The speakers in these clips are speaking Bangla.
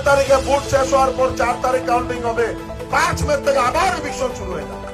তারিখে ভোট শেষ হওয়ার পর 4 তারিখ কাউন্টিং হবে, 5 মে থেকে আবার ইলেকশন শুরু হয়ে যাবে।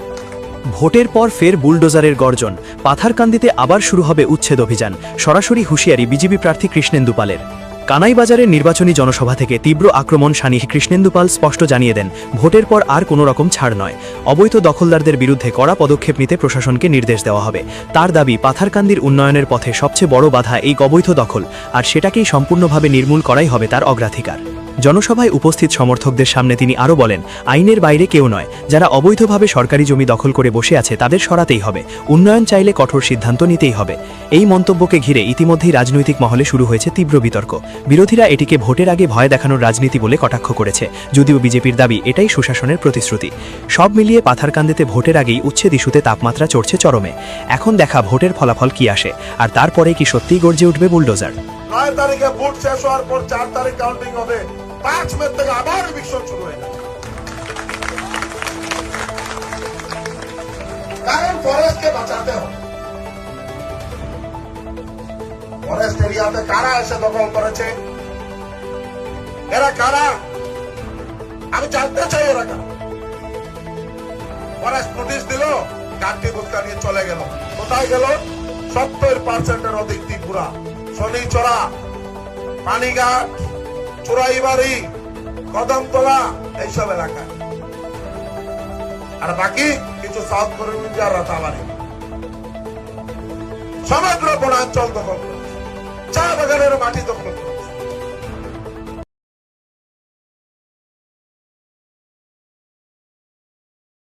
ভোটের পর ফের বুলডোজারের গর্জন, পাথারকান্দিতে আবার শুরু হবে উচ্ছেদ অভিযান, সরাসরি হুঁশিয়ারি বিজেপি প্রার্থী কৃষ্ণেন্দু পালের। কানাইবাজারের নির্বাচনী জনসভা থেকে তীব্র আক্রমণ শাণী কৃষ্ণেন্দু পাল স্পষ্ট জানিয়ে দেন, ভোটের পর আর কোনো রকম ছাড় নয়, অবৈধ দখলদারদের বিরুদ্ধে কড়া পদক্ষেপ নিতে প্রশাসনকে নির্দেশ দেওয়া হবে। তার দাবি, পাথারকান্দির উন্নয়নের পথে সবচেয়ে বড় বাধা এই অবৈধ দখল, আর সেটাকেই সম্পূর্ণভাবে নির্মূল করাই হবে তার অগ্রাধিকার। জনসভায় উপস্থিত সমর্থকদের সামনে তিনি আরও বলেন, আইনের বাইরে কেউ নয়, যারা অবৈধভাবে সরকারি জমি দখল করে বসে আছে তাদের সরাতেই হবে, উন্নয়ন চাইলে কঠোর সিদ্ধান্ত নিতেই হবে। এই মন্তব্যকে ঘিরে ইতিমধ্যেই রাজনৈতিক মহলে শুরু হয়েছে তীব্র বিতর্ক। বিরোধীরা এটিকে ভোটের আগে ভয় দেখানোর রাজনীতি বলে কটাক্ষ করেছে, যদিও বিজেপির দাবি এটাই সুশাসনের প্রতিশ্রুতি। সব মিলিয়ে পাথারকান্দিতে ভোটের আগেই উচ্ছেদ ইস্যুতে তাপমাত্রা চড়ছে চরমে। এখন দেখা ভোটের ফলাফল কি আসে, আর তারপরে কি সত্যিই গর্জে উঠবে বুলডোজার। 9 তারিখে ভোট শেষ হওয়ার পর 4 তারিখ কাউন্টিং হবে, 5 মে থেকে আবার ইলেকশন শুরু হয়ে যাবে। কারণ ফরেস্টকে বাঁচাতে হবে। ফরেস্ট এরিয়াতে কারা এসে দখল করেছে, এরা কারা, আমি জানতে চাই এরা কারা। ফরেস্ট নোটিশ দিল, কাঠটি বুটকা নিয়ে চলে গেল। কোথায় গেল? 70% অধিক ত্রিপুরা, শনিচড়া, পানিঘাট, চোরাইবাড়ি, কদমতলা, এইসব এলাকায়। আর বাকি কিছু সাউথ করিমগঞ্জ, রাতাবাড়ি, সমগ্র বনাঞ্চল দখল করেছে, চা বাগানের মাটি দখল করেছে।